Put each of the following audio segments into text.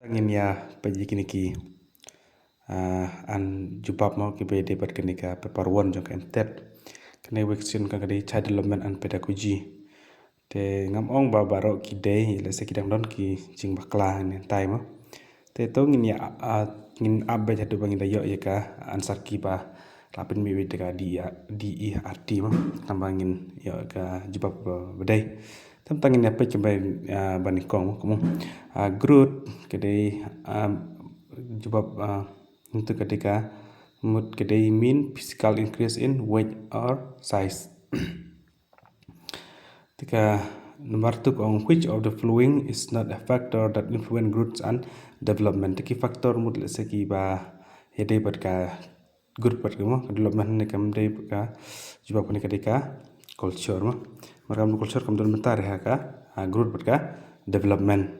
Ingin ya pergi kini ki an jubab mau ki be debat kini ka paper 1 jong MTET kini weksyon ka kadi child development and pedagogy te ngam ong ba baro ki day le se kidang don ki jing bakla ni time te to ngin ya ngin abe jadu bangin dayo ya ka ansar ki ba lapin mi wede ka di arti ma tambangin ya ka jubab bedai tentang ini apa coba bandingkong kamu growth kedai jawab untuk ketika mood kedai mean physical increase in weight or size. Ketika nomor 2 on which of the following is not a factor that influence growth and development. Teki faktor mood segi ba hedai berka growth berka development ni kam dai berka jawab ni ketika culture ma Markam culture kam don mentar ya ka growth berka development.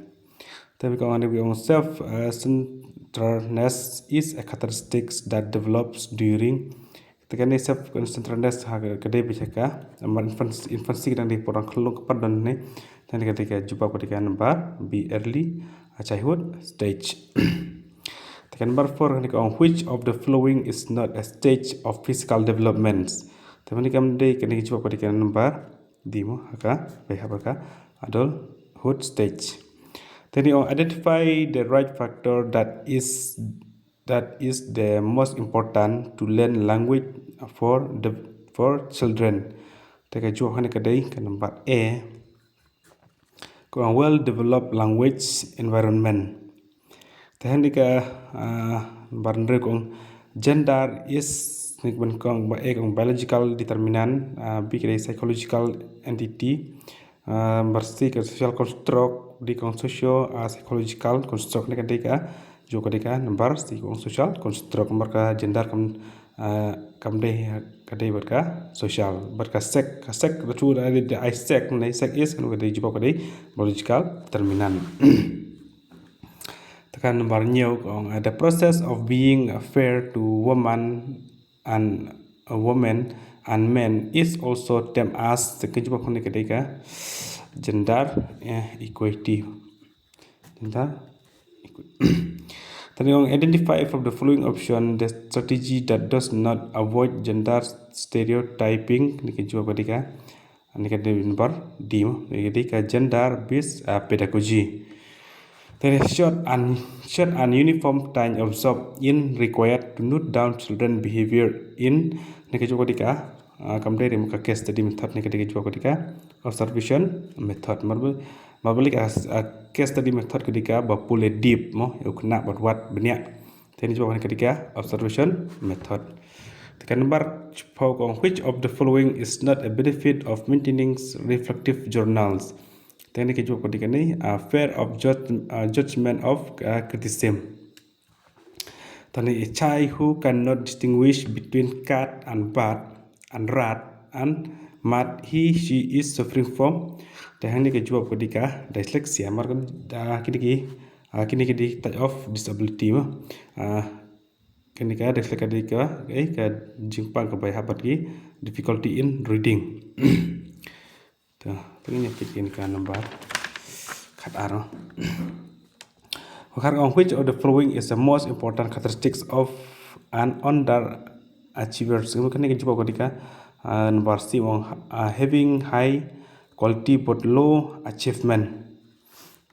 Tapi kalau anda bilang self centeredness is a characteristic that develops during ketika ni self centeredness kedai bercakap amar infancy dan di porang kelung kepada dan ni dan ketika jumpa ketika number be early childhood stage. Tekan number 4 ketika on which of the following is not a stage of physical development. Tapi ni kam dei ketika jumpa ketika number dimo haka behapaka adulthood stage. Then you identify the right factor that is the most important to learn language for children. Teka jua hani kadai ke number A. Kau well developed language environment. Tahan dika barang kong gender is nikban kong ba kong biological determinant b kedai psychological entity bersi ke social construct di kong socio psychological construct ni kadai ka jo kadai ka number si kong social construct marka gender kam dai kadai berka social berka sex betul ada I sex ni sex is kan kadai jumpa kadai biological determinant. Tekan nomor new the process of being fair to women and men is also termed as tekan jumpa kini ketika gender equality. Then identify from the following option the strategy that does not avoid gender stereotyping. Ni jumpa ketika ni ketika number D ketika gender based pedagogy. There is short and uniform time observed in required to note down children behavior in ketika kamdai muka case study method ketika ketika observation method marbalik case study method ketika bapule deep mo kena buat banyak tadi ketika observation method. Tekan number which of the following is not a benefit of maintaining reflective journals. Teknik jawab ketika ni fear of judgment of criticism. Tadi a child who cannot distinguish between cat and bat and rat and mud she is suffering from. Teknik jawab ketika dyslexia markan kini type of disability ma ketika dyslexia ketika ke jingpang ke habat ki difficulty in reading. Ini kita kan number kat arah. On which of the following is the most important characteristics of an underachiever? Mungkin kita jumpa ketika number C having high quality but low achievement.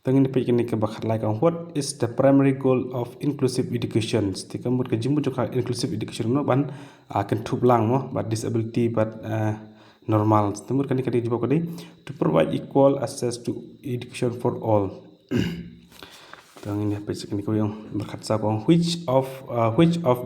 Tengin di pagi ini kebakat like what is the primary goal of inclusive education? Jika mungkin kejimu juga inclusive education no ban akan tublang mo but disability but normal. Temur kan kita jumpa kali to provide equal access to education for all. Tang ini apa sih kau yang berkata which of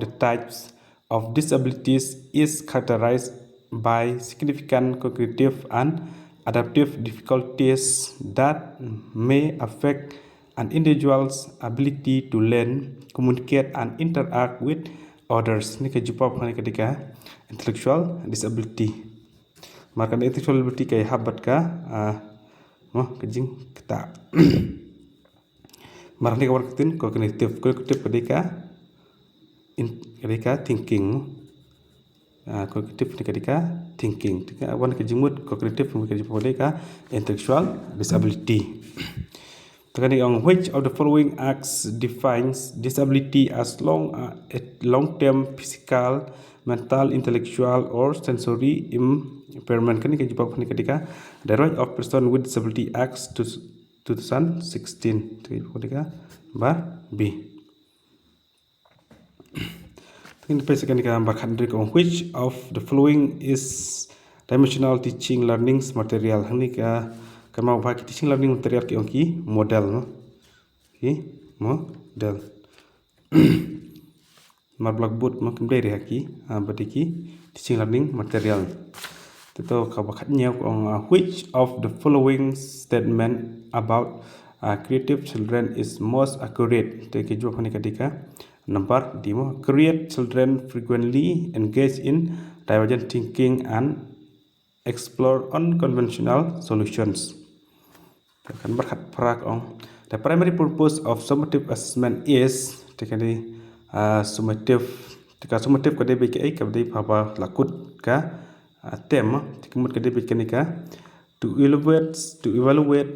the types of disabilities is characterized by significant cognitive and adaptive difficulties that may affect an individual's ability to learn, communicate and interact with others. Ini kejumpa ketika intellectual disability. Maka intellectual disability kaya habat ka kejing kita marah ni kawan ketin kognitif ketika thinking kognitif ketika thinking awan kejimut kognitif ketika intellectual disability. Depending on which of the following acts defines disability as long-term physical, mental, intellectual, or sensory impairment. Kan kita jawab ketika The Right of Person with Disability Acts 2016. Ketika bar B. Ini pesakan kita bakhandri on which of the following is dimensional teaching learning material. Ini ka mau pakai teaching learning material ki model no. Model. Mar blackboard mo kembali haki badiki teaching learning material. Tentu ka bakatnya on which of the following statement about creative children is most accurate. Te ki jawab ni ketika number D mo create children frequently engage in divergent thinking and explore unconventional solutions. Akan berkat perak on the primary purpose of summative assessment is tekani summative kada beki kada papa lakut ka tema tekemut kada beki ka to evaluate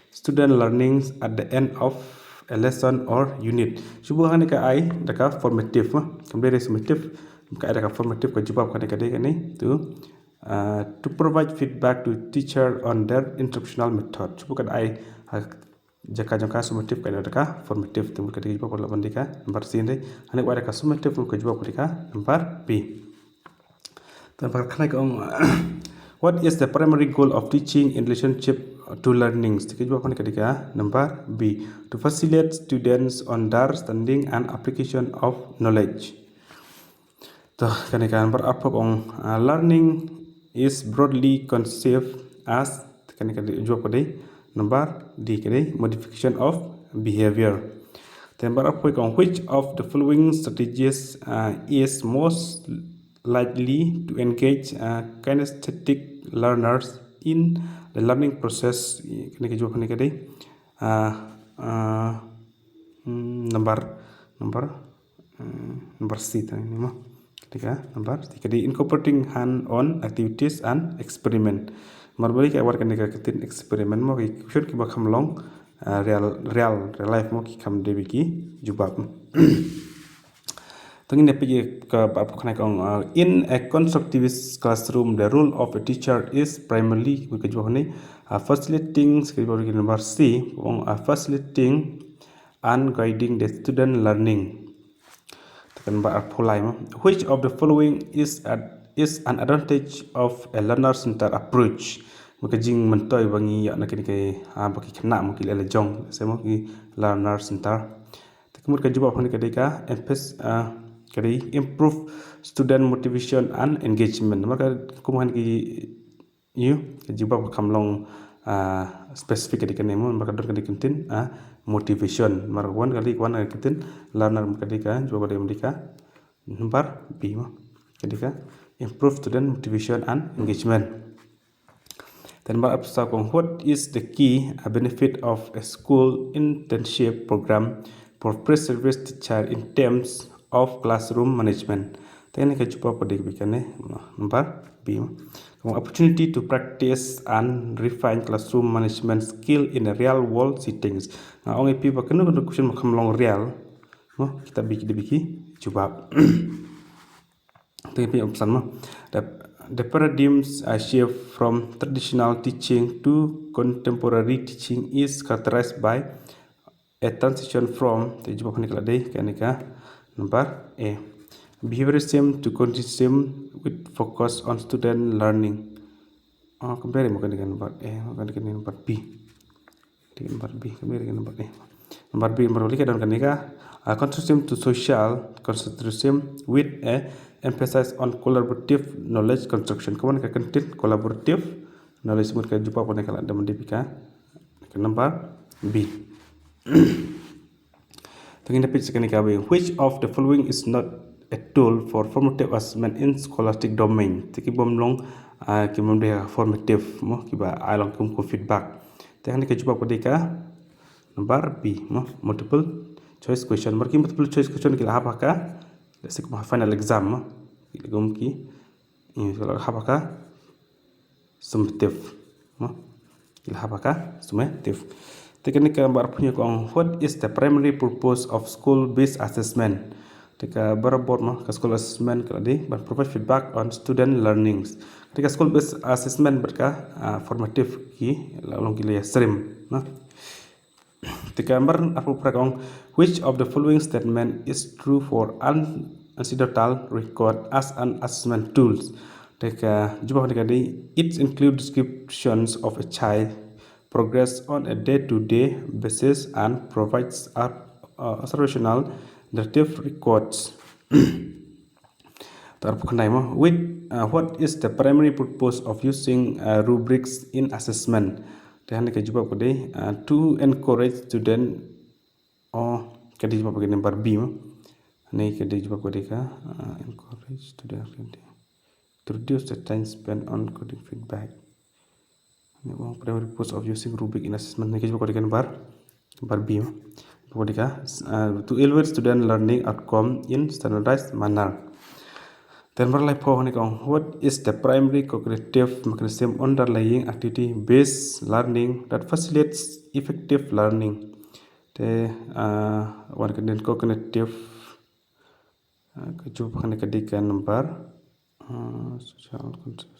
student learnings at the end of a lesson or unit. Subuh ni ka ai daka formative kemudian summative ka ada formative ka jawab kada ni to provide feedback to teacher on their instructional method. Cuba kan ai jaka summative kan ada formative tu ketika jawab pada bandika nomor C ni. Ane ada summative muka jawab ketika nomor B. Tanpa kena kong what is the primary goal of teaching in relationship to learning? Ketika jawab ketika nomor B. To facilitate students understanding and application of knowledge. Tuh ketika nomor apa kong learning is broadly conceived as kan jawab pada number D kini modification of behavior. Number apa on which of the following strategies is most likely to engage kinesthetic learners in the learning process. Kini jawab ni kini number C tadi ni mah. Ketika number 3 incorporating hand-on activities and experiment. Marbalik awar kan ketin eksperimen mo ki should ki bakam long real life mo ki kam debi ki jubab. Tengin depi ke apa kena kong in a constructivist classroom the role of a teacher is primarily ke jawab ni facilitating skribor ki number C on facilitating and guiding the student learning. Which of the following is an advantage of a learner-centered approach? Maka jing mentoy bangi ya nak kini bagi kena mungkin le jong saya mungkin learner-centered. Kemudian kan jawab ni ketika kali improve student motivation and engagement. Maka kemudian jawab kamlong spesifik ketika ni maka dor ketika kentin motivation marwan kali kwan kitin learner ketika jawab pada mereka nomor B ketika improve student motivation and engagement. Dan nomor apa what is the key benefit of a school internship program for pre-service teacher in terms of classroom management. Tengah kita jumpa pada kebijakan nomor B. Opportunity to practice and refine classroom management skill in a real world settings. Orang itu bahkan untuk question macam long real, kita biki jawab. Tapi option the paradigms shift from traditional teaching to contemporary teaching is characterized by a transition from jawab ni kalau deh kan nomor A. Behaviorism to cognitism with focus on student learning. Kembali bukan dengan nomor A, bukan dengan nomor B. Dengan nomor B, kembali dengan nomor A. Nomor B berbalik dan kenika cognitism to social cognitism with a emphasis on collaborative knowledge construction. Kemudian ke content collaborative knowledge semua jumpa pada kalau ada mendipika ke nomor B. Tengah dapat sekenika which of the following is not a tool for formative assessment in scholastic domain. Tiki bomlong kimam dia formative mo kiba along kum feedback. Tengah ni kejupa kodika nomor B mo multiple choice question. Marki multiple choice question kila apakah lesik mo final exam mo kila gumki ini kalau apakah summative mo kila apakah summative. Teknik gambar punya kong, what is the primary purpose of school-based assessment? Ketika berbot mah ke school assessment kalau di provide feedback on student learnings. Ketika school-based assessment berkah formatif ki lalu gila stream. Nah, ketika gambar aku prakong, which of the following statement is true for anecdotal record as an assessment tools? Ketika jumpa ketika di it includes descriptions of a child progress on a day-to-day basis and provides observational narrative records. What is the primary purpose of using rubrics in assessment? Dan kita jumpa pada to encourage student kita jumpa pada number B. Ini kita jumpa pada encourage student to reduce the time spent on coding feedback. Primary purpose of using rubric in assessment. Ini kita jumpa pada number B. To evaluate student learning outcome in standardized manner. Dan berlai po ni kong, what is the primary cognitive mechanism underlying activity-based learning that facilitates effective learning? The one cognitive kecuali kan ketika number social concept.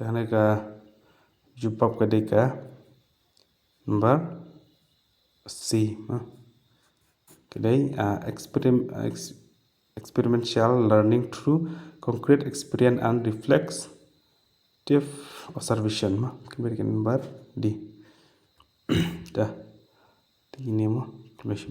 Dan ka jumpa ketika number C. Kedai experiential learning through concrete experience and reflective observation. Kemudian number D. Dah. Ini mah tulis